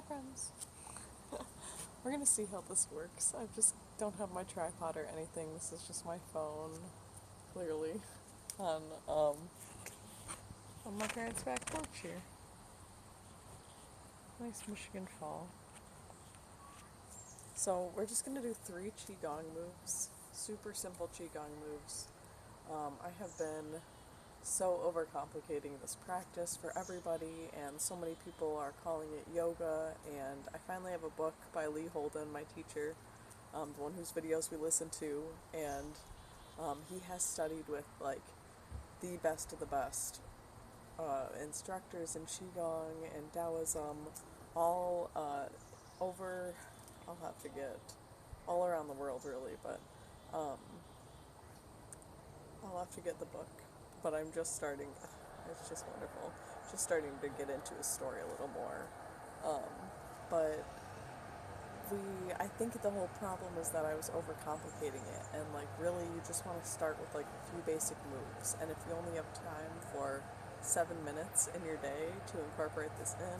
friends. We're gonna see how this works. I just don't have my tripod or anything. This is just my phone, clearly, on um on my parents' back porch here. Nice Michigan fall. So we're just gonna do 3 qigong moves. Super simple qigong moves. I have been so overcomplicating this practice for everybody, and so many people are calling it yoga. And I finally have a book by Lee Holden, my teacher, the one whose videos we listen to, and he has studied with like the best of the best instructors in qigong and Taoism, all over. I'll have to get all around the world, really, but um, I'll have to get the book. But I'm just starting. It's just wonderful. Just starting to get into his story a little more. Um, but I think the whole problem is that I was overcomplicating it, and like really, you just want to start with like a few basic moves. And if you only have time for 7 minutes in your day to incorporate this in,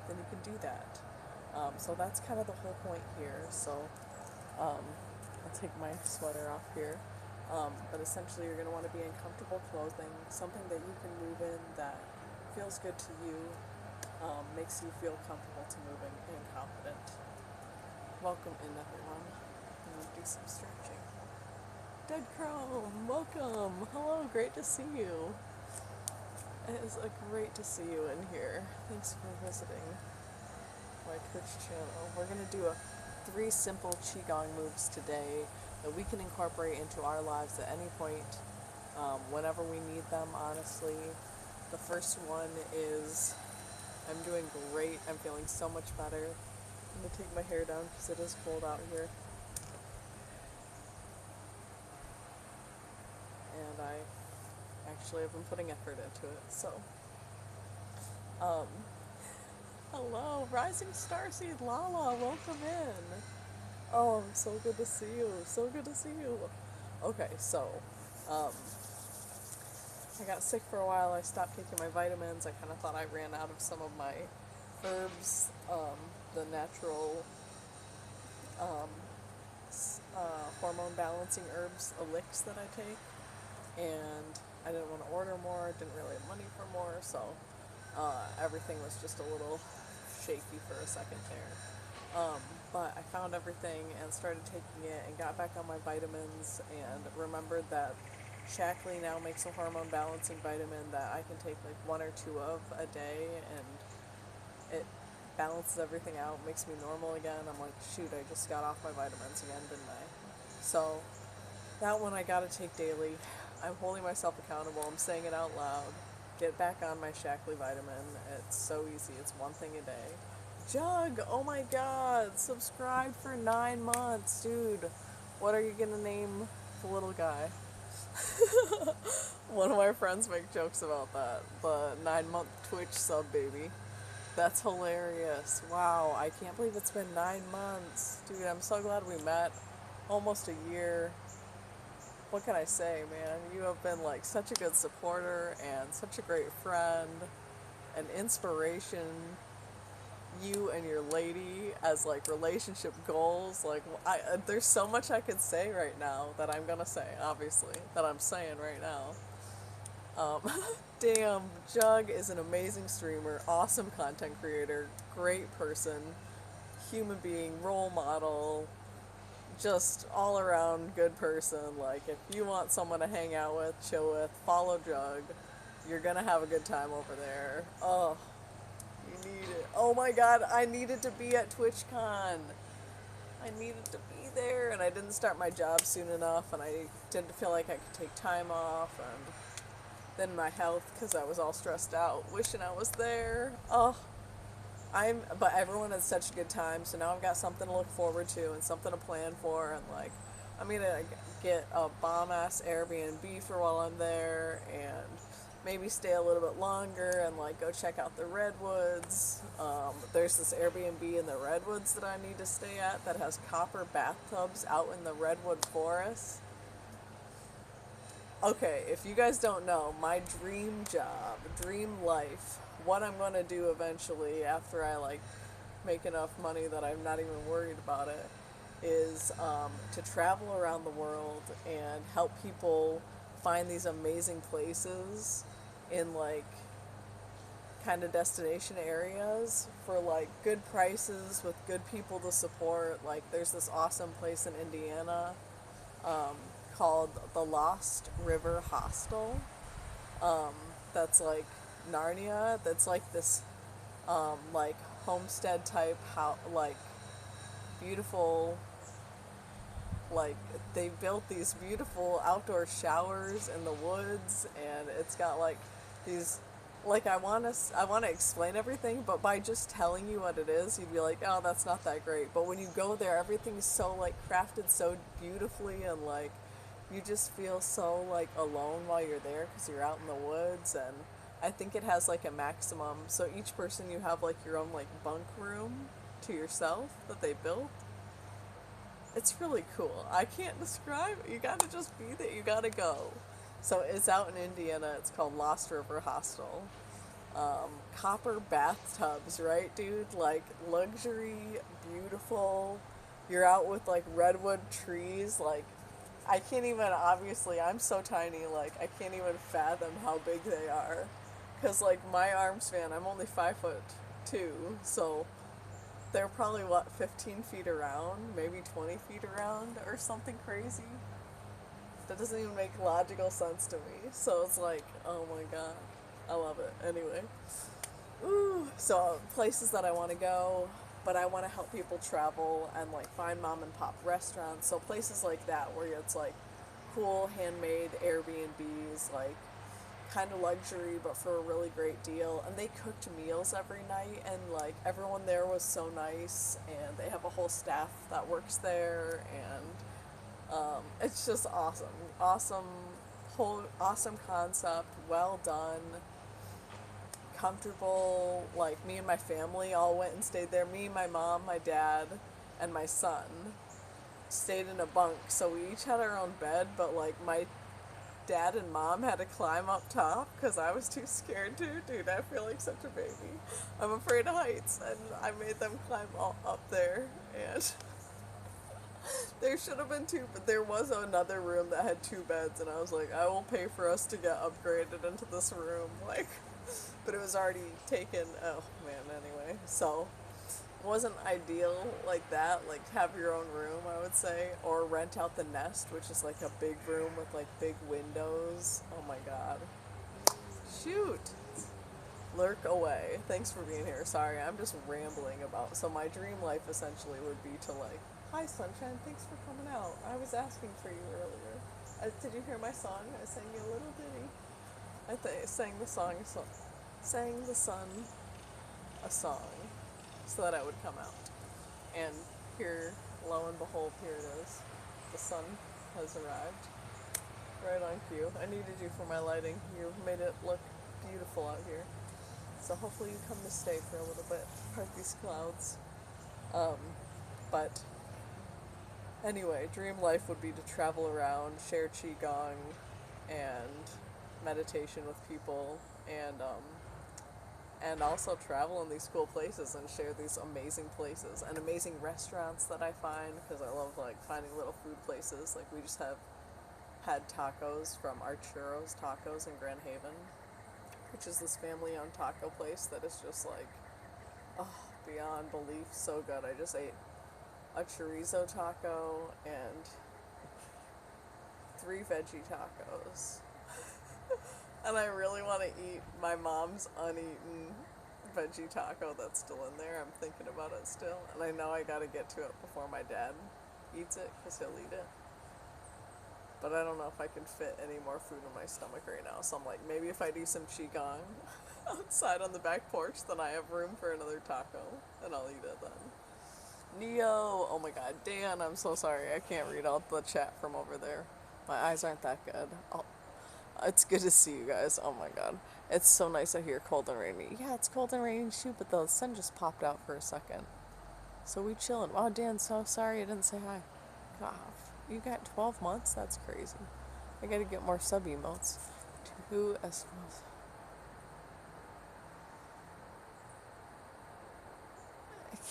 then you can do that. So that's kind of the whole point here. So I'll take my sweater off here. But essentially, you're going to want to be in comfortable clothing, something that you can move in that feels good to you, makes you feel comfortable to moving and confident. Welcome in, everyone. I'm going to do some stretching. Dead Chrome, welcome. Hello, great to see you. It is great to see you in here. Thanks for visiting my Twitch channel. We're going to do 3 simple qigong moves today that we can incorporate into our lives at any point, whenever we need them, honestly. The first one is, I'm doing great. I'm feeling so much better. I'm going to take my hair down because it is cold out here. And I actually have been putting effort into it, so. Hello, Rising Starseed Lala, welcome in. Oh, I'm so good to see you. So good to see you. Okay, so, I got sick for a while. I stopped taking my vitamins. I kind of thought I ran out of some of my herbs, the natural hormone balancing herbs, elixirs that I take. And I didn't want to order more, didn't really have money for more, so everything was just a little shaky for a second there. But I found everything and started taking it and got back on my vitamins and remembered that Shaklee now makes a hormone balancing vitamin that I can take like 1 or 2 of a day, and it balances everything out, makes me normal again. I'm like, shoot, I just got off my vitamins again, didn't I? So that one I gotta take daily. I'm holding myself accountable. I'm saying it out loud. Get back on my Shaklee vitamin. It's so easy. It's 1 thing a day. Jug, oh my god, subscribe for 9 months, dude. What are you gonna name the little guy? One of my friends make jokes about that. The 9-month Twitch sub baby. That's hilarious. Wow, I can't believe it's been 9 months. Dude, I'm so glad we met. Almost a year. What can I say, man? You have been like such a good supporter and such a great friend, an inspiration. You and your lady as like relationship goals. Like, there's so much I could say right now that I'm gonna say, obviously, that I'm saying right now. Damn, Jug is an amazing streamer, awesome content creator, great person, human being, role model, just all around good person. Like, if you want someone to hang out with, chill with, follow Jug. You're gonna have a good time over there. Oh, you need it. Oh my god, I needed to be at TwitchCon. I needed to be there, and I didn't start my job soon enough, and I didn't feel like I could take time off, and then my health, because I was all stressed out, wishing I was there. Oh, but everyone had such a good time, so now I've got something to look forward to and something to plan for, and like, I'm gonna get a bomb-ass Airbnb for while I'm there, and maybe stay a little bit longer and like go check out the redwoods. There's this Airbnb in the redwoods that I need to stay at that has copper bathtubs out in the redwood forest. Okay, if you guys don't know, my dream job, dream life, what I'm gonna do eventually after I like make enough money that I'm not even worried about it, is to travel around the world and help people find these amazing places in like kind of destination areas for like good prices with good people to support. Like there's this awesome place in Indiana called the Lost River Hostel. That's like Narnia. That's like this like homestead type how like beautiful, like they built these beautiful outdoor showers in the woods, and it's got like these, like I want to explain everything, but by just telling you what it is you'd be like, oh, that's not that great. But when you go there, everything's so like crafted so beautifully, and like you just feel so like alone while you're there because you're out in the woods. And I think it has like a maximum, so each person you have like your own like bunk room to yourself that they built. It's really cool. I can't describe it. You gotta just be there. You gotta go. So it's out in Indiana. It's called Lost River Hostel. Copper bathtubs, right, dude? Like luxury, beautiful. You're out with like redwood trees. Like I can't even. Obviously, I'm so tiny. Like I can't even fathom how big they are. Cause like my arm span, I'm only 5'2", so they're probably what 15 feet around, maybe 20 feet around, or something crazy. That doesn't even make logical sense to me. So it's like, oh my god, I love it. Anyway, ooh, so places that I want to go, but I want to help people travel and like find mom and pop restaurants. So places like that where it's like cool handmade Airbnbs, like kind of luxury but for a really great deal, and they cooked meals every night, and like everyone there was so nice, and they have a whole staff that works there, and it's just awesome, awesome, whole awesome concept, well done, comfortable. Like me and my family all went and stayed there. Me, my mom, my dad, and my son stayed in a bunk, so we each had our own bed, but like my dad and mom had to climb up top because I was too scared to. Dude, I feel like such a baby. I'm afraid of heights, and I made them climb all up there. And there should have been two, but there was another room that had two beds, and I was like, I will pay for us to get upgraded into this room. Like, but it was already taken. Oh man, anyway. So it wasn't ideal like that, like have your own room, I would say, or rent out the Nest, which is like a big room with like big windows. Oh my god. Shoot. Lurk away. Thanks for being here. Sorry, I'm just rambling about. So my dream life essentially would be to like, hi sunshine, thanks for coming out. I was asking for you earlier. Did you hear my song? I sang you a little ditty. Sang the song, sang the sun a song so that I would come out. And here, lo and behold, here it is. The sun has arrived. Right on cue. I needed you for my lighting. You made it look beautiful out here. So hopefully you come to stay for a little bit, part these clouds. But anyway, dream life would be to travel around, share qigong, and meditation with people, and also travel in these cool places and share these amazing places and amazing restaurants that I find, because I love like finding little food places. Like we just have had tacos from Arturo's Tacos in Grand Haven, which is this family-owned taco place that is just like, oh, beyond belief so good. I just ate a chorizo taco and 3 veggie tacos. And I really want to eat my mom's uneaten veggie taco that's still in there. I'm thinking about it still. And I know I gotta get to it before my dad eats it, because he'll eat it. But I don't know if I can fit any more food in my stomach right now. So I'm like, maybe if I do some qigong outside on the back porch, then I have room for another taco, and I'll eat it then. Neo, oh my god, Dan, I'm so sorry. I can't read all the chat from over there. My eyes aren't that good. It's good to see you guys. Oh my god. It's so nice out here, cold and rainy. Yeah, it's cold and rainy too, but the sun just popped out for a second. So we chilling. Wow, Dan, so sorry I didn't say hi. God, you got 12 months? That's crazy. I gotta get more sub emotes. 2 Eskimos.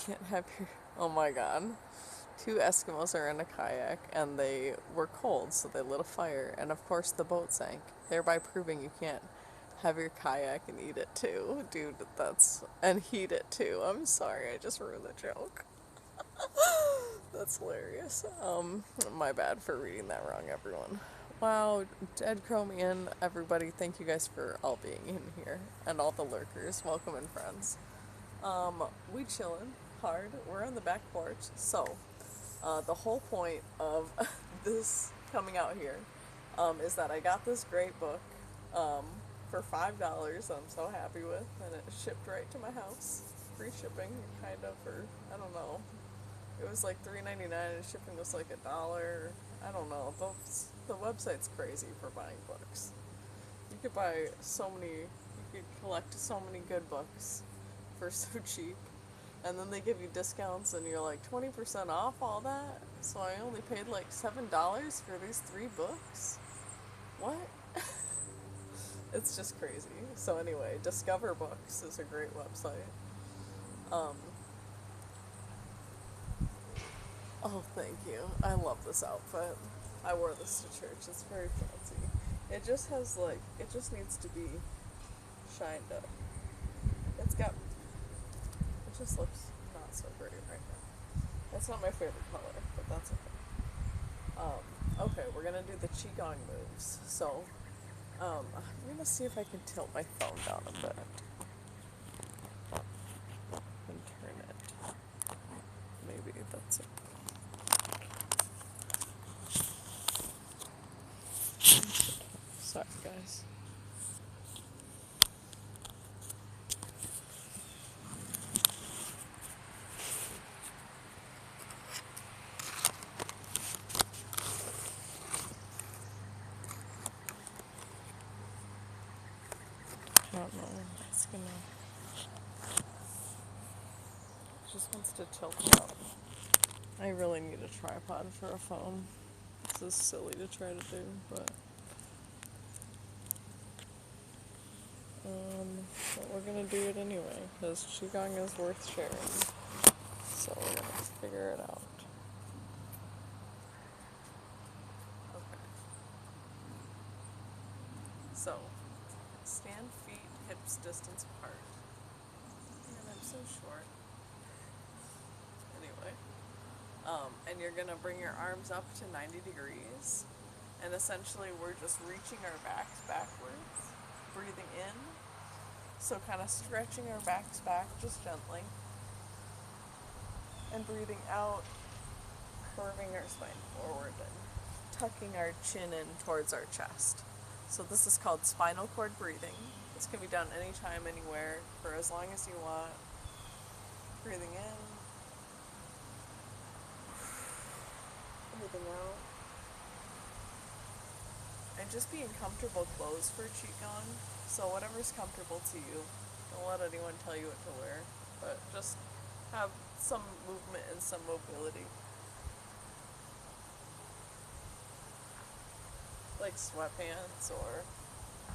can't have your. Oh my god. Two Eskimos are in a kayak and they were cold, so they lit a fire, and of course the boat sank, thereby proving you can't have your kayak and eat it too. Dude, that's. And heat it too. I'm sorry, I just ruined the joke. That's hilarious. My bad for reading that wrong, everyone. Wow, Dead Chromian, everybody, thank you guys for all being in here, and all the lurkers. Welcome in, friends. We chillin' hard. We're on the back porch. So, the whole point of this coming out here, is that I got this great book, for $5. I'm so happy with, and it shipped right to my house. Free shipping, kind of, for, I don't know. It was like $3.99 and shipping was like $1. I don't know. The website's crazy for buying books. You could buy so many, you could collect so many good books for so cheap. And then they give you discounts and you're like 20% off all that. So I only paid like $7 for these 3 books? What? It's just crazy. So anyway, Discover Books is a great website. Oh, thank you. I love this outfit. I wore this to church. It's very fancy. It just has like, it just needs to be shined up. It's got, it just looks not so great right now. That's not my favorite color, but that's okay. Okay, we're gonna do the Qigong moves. So, I'm gonna see if I can tilt my phone down a bit. And turn it. Maybe that's it. Sorry, guys. I don't know. It's gonna. Just wants to tilt it up. I really need a tripod for a phone. This is silly to try to do, but but we're gonna do it anyway because Qigong is worth sharing. So we're gonna figure it out. Okay. So stand feet hips distance apart. Man, I'm so short. Anyway. And you're gonna bring your arms up to 90 degrees. And essentially we're just reaching our backs backwards, breathing in. So kind of stretching our backs back just gently. And breathing out, curving our spine forward and tucking our chin in towards our chest. So this is called spinal cord breathing. This can be done anytime, anywhere, for as long as you want. Breathing in. Breathing out. And just be in comfortable clothes for Qigong. So whatever's comfortable to you. Don't let anyone tell you what to wear. But just have some movement and some mobility. Like sweatpants or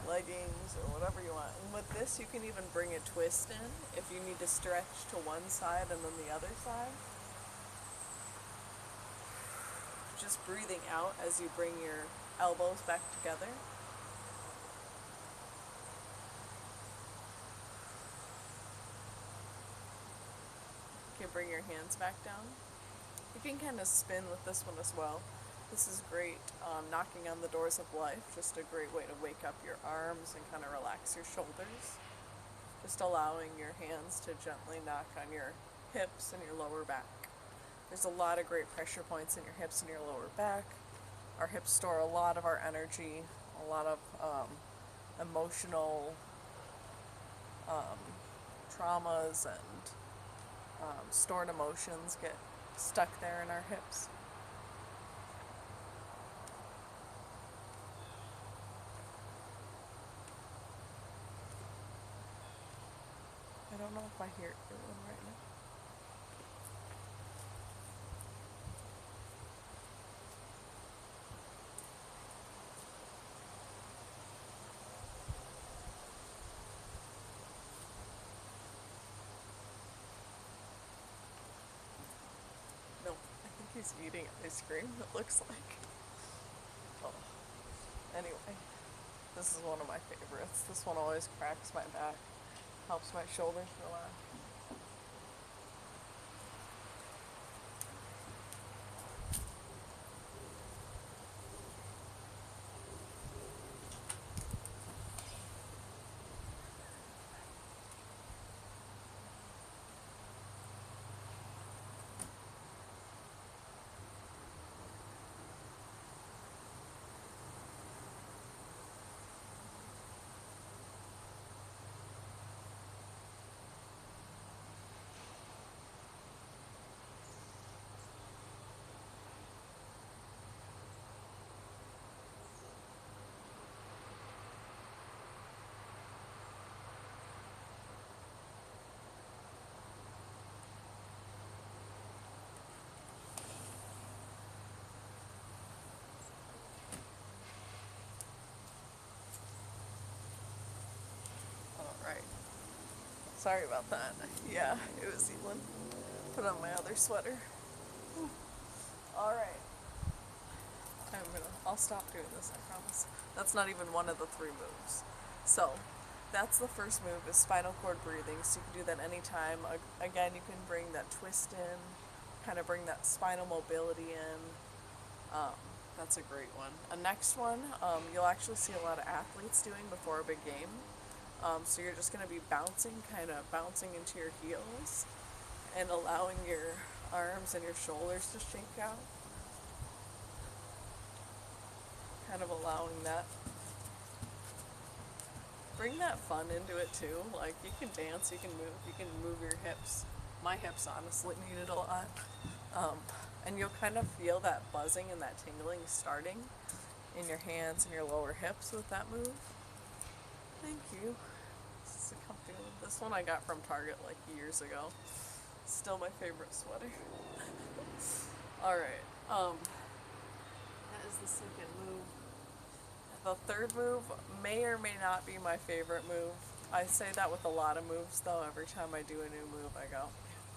leggings or whatever you want. And with this you can even bring a twist in if you need to stretch to one side and then the other side. Just breathing out as you bring your elbows back together. You can bring your hands back down. You can kind of spin with this one as well. This is great knocking on the doors of life. Just a great way to wake up your arms and kind of relax your shoulders. Just allowing your hands to gently knock on your hips and your lower back. There's a lot of great pressure points in your hips and your lower back. Our hips store a lot of our energy, a lot of emotional traumas and stored emotions get stuck there in our hips. I don't know if I hear everyone right now. He's eating ice cream, it looks like. Oh. Anyway, this is one of my favorites. This one always cracks my back, helps my shoulders relax. Alright. Sorry about that. Yeah, it was Evelyn. Put on my other sweater. Alright. I'll stop doing this, I promise. That's not even one of the 3 moves. So, that's the first move, is spinal cord breathing. So you can do that anytime. Again, you can bring that twist in, kind of bring that spinal mobility in. That's a great one. A next one, you'll actually see a lot of athletes doing before a big game. So you're just going to be kind of bouncing into your heels and allowing your arms and your shoulders to shake out. Kind of allowing that. Bring that fun into it too. Like, you can dance, you can move your hips. My hips honestly need it a lot. And you'll kind of feel that buzzing and that tingling starting in your hands and your lower hips with that move. Thank you. This is a comfy one. This one I got from Target like years ago. Still my favorite sweater. Alright, that is the second move. The third move may or may not be my favorite move. I say that with a lot of moves though. Every time I do a new move I go,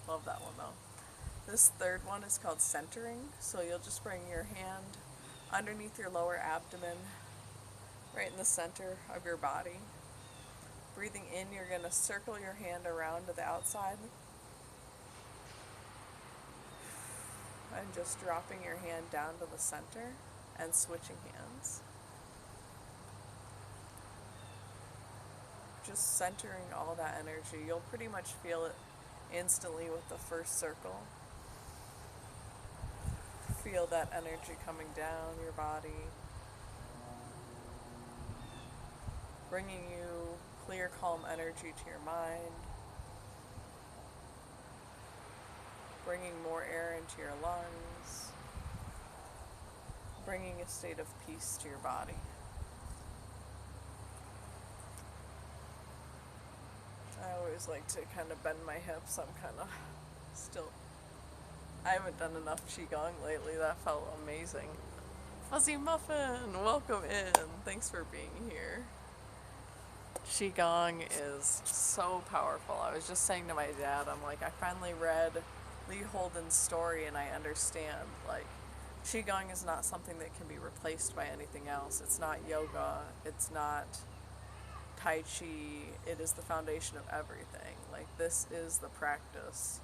love that one though. This third one is called centering. So you'll just bring your hand underneath your lower abdomen, right in the center of your body. Breathing in, you're going to circle your hand around to the outside. And just dropping your hand down to the center and switching hands. Just centering all that energy. You'll pretty much feel it instantly with the first circle. Feel that energy coming down your body, bringing you clear, calm energy to your mind, bringing more air into your lungs, bringing a state of peace to your body. I always like to kind of bend my hips. I'm kind of still... I haven't done enough Qigong lately. That felt amazing. Fuzzy Muffin, welcome in. Thanks for being here. Qigong is so powerful. I was just saying to my dad, I'm like, I finally read Lee Holden's story and I understand. Like, Qigong is not something that can be replaced by anything else. It's not yoga. It's not Tai Chi. It is the foundation of everything. Like, this is the practice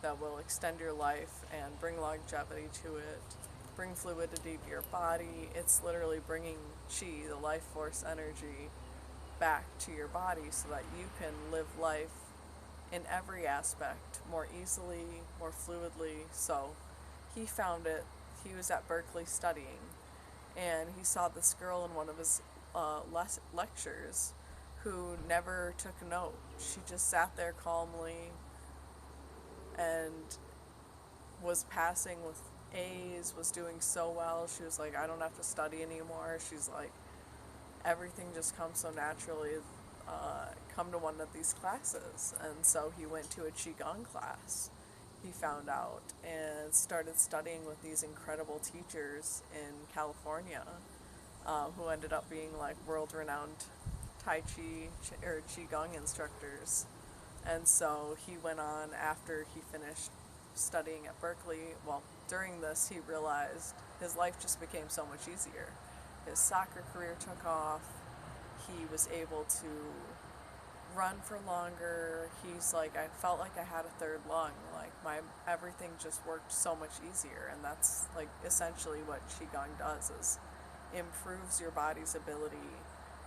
that will extend your life and bring longevity to it, bring fluidity to your body. It's literally bringing Qi, the life force energy, back to your body so that you can live life in every aspect more easily, more fluidly. So he found it. He was at Berkeley studying, and he saw this girl in one of his lectures who never took a note. She just sat there calmly and was passing with A's, was doing so well. She was like, I don't have to study anymore. She's like, everything just comes so naturally. Come to one of these classes. And so he went to a Qigong class, he found out, and started studying with these incredible teachers in California, who ended up being like world-renowned Tai Chi or Qigong instructors. And so he went on after he finished studying at Berkeley, well, during this, he realized his life just became so much easier. His soccer career took off. He was able to run for longer. He's like, I felt like I had a third lung. Like my everything just worked so much easier, and that's like essentially what qigong does is improves your body's ability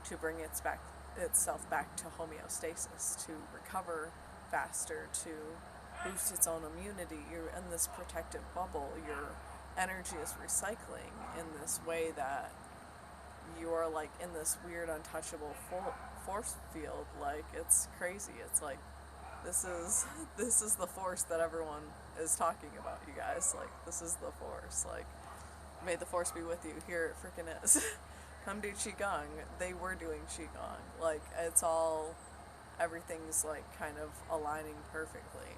to bring itself back to homeostasis, to recover faster, to boost its own immunity. You're in this protective bubble. Your energy is recycling in this way that you are like in this weird untouchable force field. Like it's crazy. It's like this is this is the force that everyone is talking about, you guys. Like this is the force. Like may the force be with you. Here it freaking is. Come do qigong. They were doing qigong. Like it's all everything's like kind of aligning perfectly.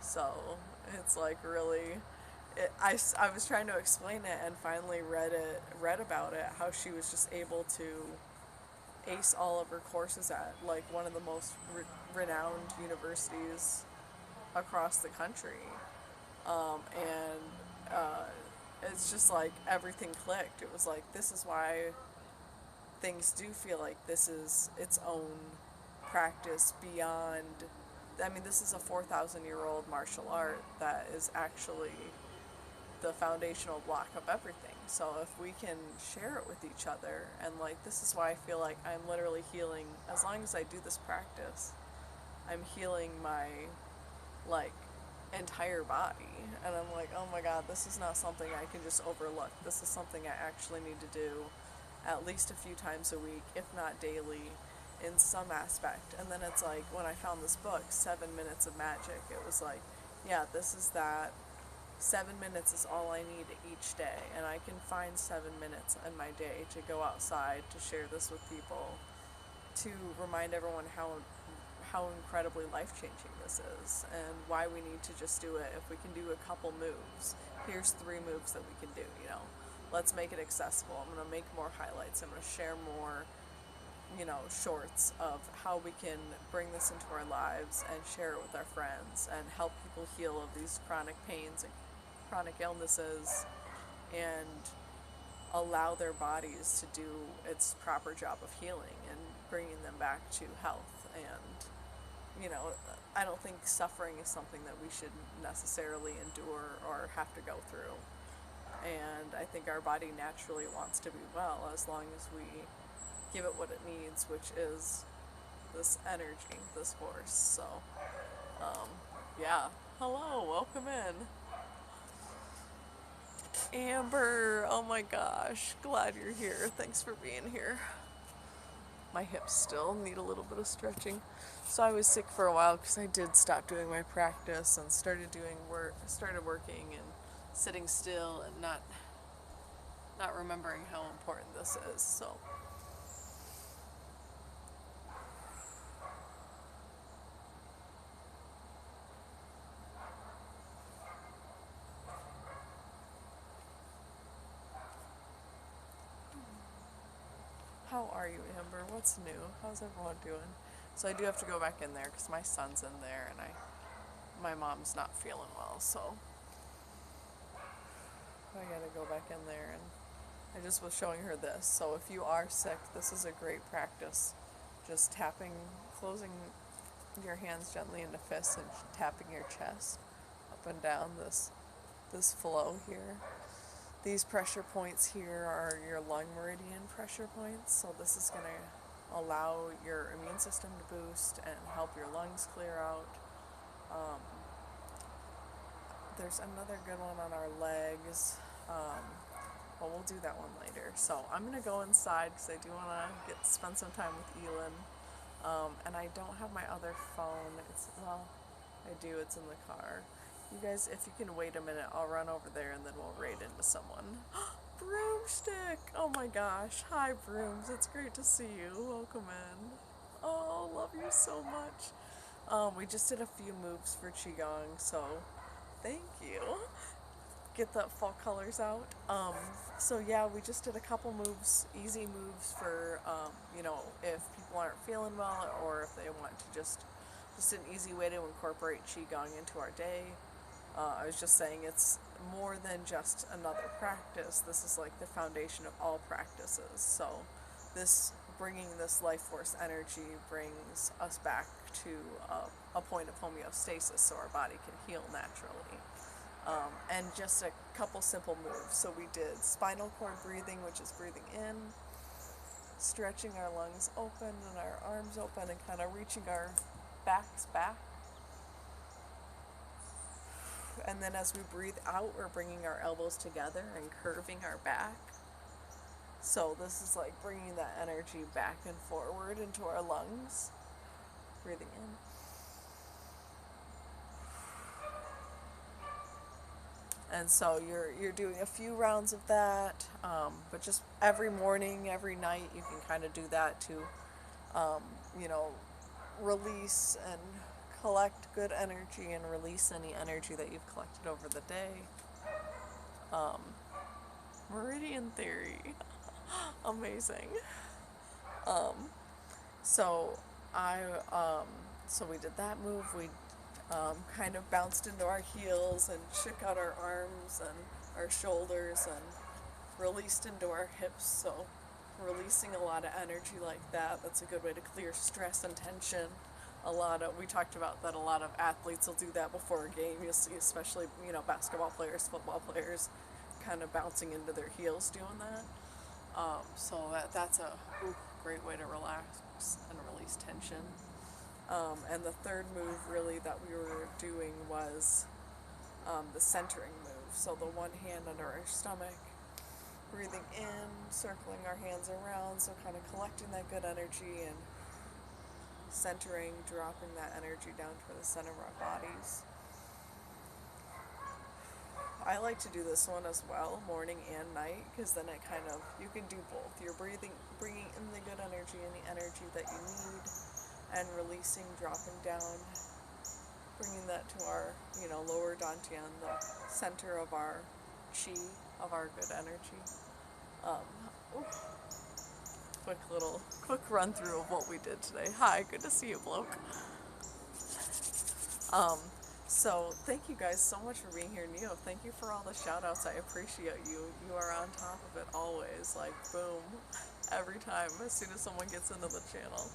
So it's like really I was trying to explain it and finally read about it, how she was just able to ace all of her courses at like one of the most renowned universities across the country. And it's just like everything clicked. It was like, this is why things do feel like this is its own practice beyond. I mean, this is a 4,000-year-old martial art that is actually the foundational block of everything. So if we can share it with each other, and like this is why I feel like I'm literally healing. As long as I do this practice, I'm healing my like entire body, and I'm like, oh my god, this is not something I can just overlook. This is something I actually need to do at least a few times a week, if not daily, in some aspect. And then it's like when I found this book, 7 Minutes of Magic, it was like, yeah, this is that. 7 minutes is all I need each day, and I can find 7 minutes in my day to go outside, to share this with people, to remind everyone how incredibly life-changing this is, and why we need to just do it. If we can do a couple moves, here's 3 moves that we can do, you know. Let's make it accessible. I'm going to make more highlights. I'm going to share more, you know, shorts of how we can bring this into our lives and share it with our friends and help people heal of these chronic pains and chronic illnesses, and allow their bodies to do its proper job of healing and bringing them back to health. And, you know, I don't think suffering is something that we should necessarily endure or have to go through. And I think our body naturally wants to be well as long as we give it what it needs, which is this energy, this force. So, yeah. Hello, welcome in. Amber, oh my gosh, glad you're here. Thanks for being here. My hips still need a little bit of stretching. So I was sick for a while because I did stop doing my practice and started working and sitting still and not remembering how important this is. So how are you, Amber? What's new? How's everyone doing? So I do have to go back in there because my son's in there and my mom's not feeling well, so I gotta go back in there. And I just was showing her this. So if you are sick, this is a great practice. Just closing your hands gently into fists and tapping your chest up and down this flow here. These pressure points here are your lung meridian pressure points, so this is going to allow your immune system to boost and help your lungs clear out. There's another good one on our legs. Well, we'll do that one later. So I'm going to go inside because I do want to spend some time with Elin. And I don't have my other phone. I do. It's in the car. You guys, if you can wait a minute, I'll run over there and then we'll raid into someone. Broomstick! Oh my gosh. Hi, Brooms. It's great to see you. Welcome in. Oh, love you so much. We just did a few moves for Qigong, so thank you. Get the fall colors out. So yeah, we just did a couple moves, easy moves for, you know, if people aren't feeling well or if they want to just an easy way to incorporate Qigong into our day. I was just saying it's more than just another practice. This is like the foundation of all practices. So this bringing this life force energy brings us back to a point of homeostasis so our body can heal naturally. And just a couple simple moves. So we did spinal cord breathing, which is breathing in, stretching our lungs open and our arms open and kind of reaching our backs back. And then as we breathe out, we're bringing our elbows together and curving our back. So this is like bringing that energy back and forward into our lungs. Breathing in. And so you're doing a few rounds of that, but just every morning, every night, you can kind of do that to, you know, release and collect good energy and release any energy that you've collected over the day. Meridian theory, amazing. So so we did that move. We kind of bounced into our heels and shook out our arms and our shoulders and released into our hips. So releasing a lot of energy like that, that's a good way to clear stress and tension. We talked about that a lot of athletes will do that before a game. You'll see especially, you know, basketball players, football players kind of bouncing into their heels doing that. So that's a great way to relax and release tension. And the third move really that we were doing was the centering move. So the one hand under our stomach, breathing in, circling our hands around, so kind of collecting that good energy and centering, dropping that energy down to the center of our bodies. I like to do this one as well, morning and night, because then it kind of, you can do both. You're breathing, bringing in the good energy and the energy that you need, and releasing, dropping down, bringing that to our, you know, lower dantian, the center of our chi, of our good energy. Quick run through of what we did today. Hi, good to see you, bloke. So thank you guys so much for being here. Neo, thank you for all the shout outs. I appreciate you. You are on top of it always. Like, boom, every time as soon as someone gets into the channel.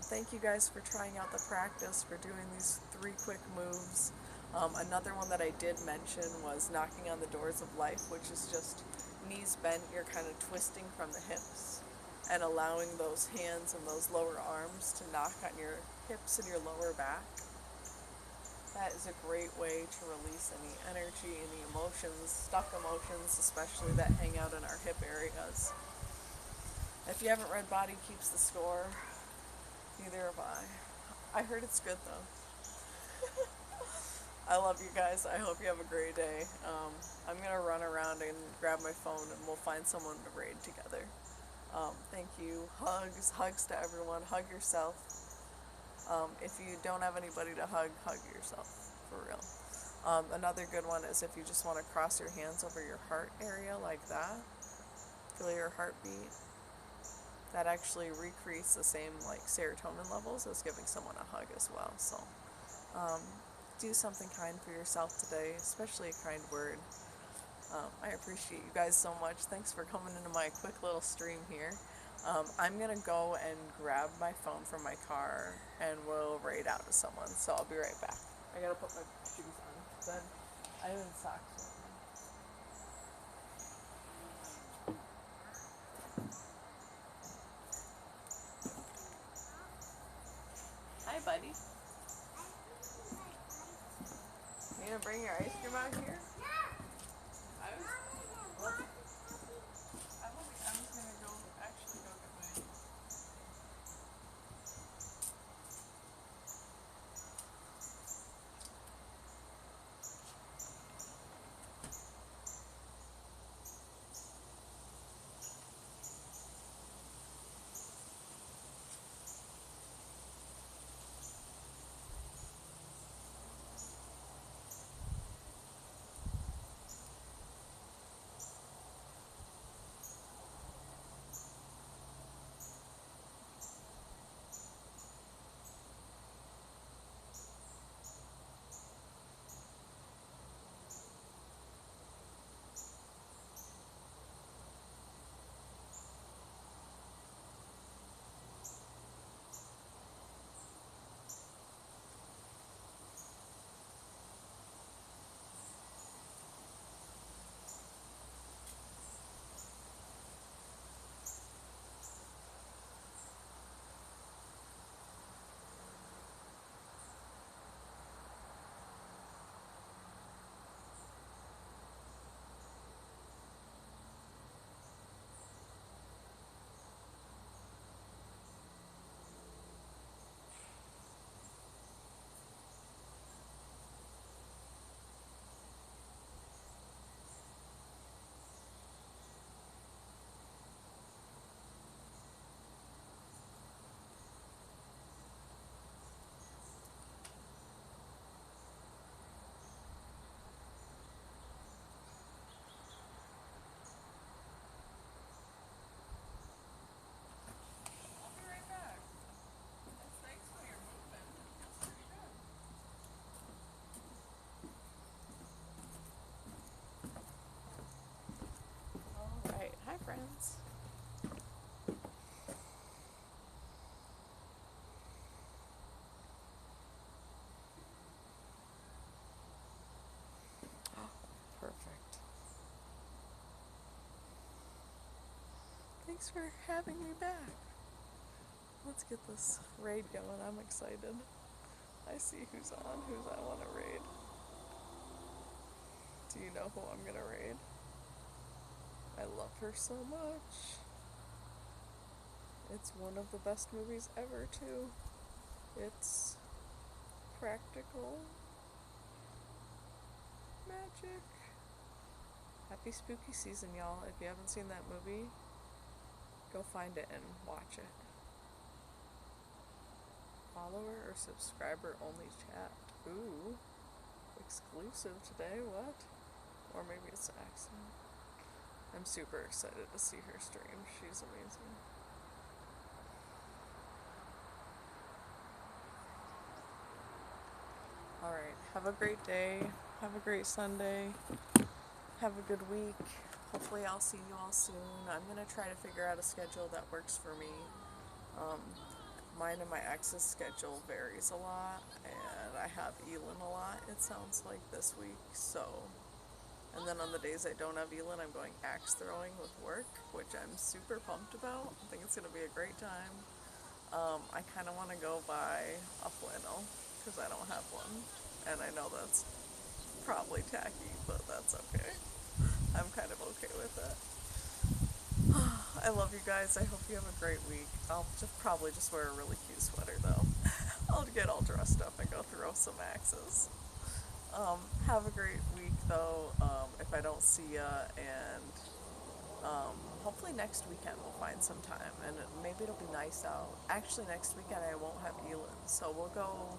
Thank you guys for trying out the practice, for doing these 3 quick moves. Another one that I did mention was knocking on the doors of life, which is just knees bent, you're kind of twisting from the hips and allowing those hands and those lower arms to knock on your hips and your lower back. That is a great way to release any energy, any emotions, stuck emotions, especially that hang out in our hip areas. If you haven't read Body Keeps the Score, neither have I. I heard it's good though. I love you guys. I hope you have a great day. I'm going to run around and grab my phone and we'll find someone to raid together. Thank you. Hugs to everyone. Hug yourself. If you don't have anybody to hug yourself, for real. Another good one is if you just want to cross your hands over your heart area like that. Feel your heartbeat. That actually recreates the same like serotonin levels as giving someone a hug as well. So do something kind for yourself today, especially a kind word. I appreciate you guys so much. Thanks for coming into my quick little stream here. I'm going to go and grab my phone from my car and we'll raid out to someone. So I'll be right back. I got to put my shoes on. Then I have socks on. Hi, buddy. You going to bring your ice cream out here? Thanks for having me back. Let's get this raid going. I'm excited. I see who's on, who's I want to raid. Do you know who I'm gonna raid? I love her so much. It's one of the best movies ever, too. It's practical magic. Happy spooky season, y'all. If you haven't seen that movie, go find it and watch it. Follower or subscriber only chat. Ooh. Exclusive today, what? Or maybe it's an accident. I'm super excited to see her stream. She's amazing. Alright, have a great day. Have a great Sunday. Have a good week. Hopefully I'll see you all soon. I'm gonna try to figure out a schedule that works for me. Mine and my ex's schedule varies a lot, and I have Elin a lot, it sounds like, this week, so. And then on the days I don't have Elin, I'm going axe throwing with work, which I'm super pumped about. I think it's gonna be a great time. I kind of want to go buy a flannel, because I don't have one, and I know that's probably tacky, but that's okay. I'm kind of okay with it. I love you guys. I hope you have a great week. I'll probably just wear a really cute sweater, though. I'll get all dressed up and go throw some axes. Have a great week, though, if I don't see ya, and hopefully next weekend we'll find some time, and maybe it'll be nice out. Actually, next weekend I won't have Elin, so we'll go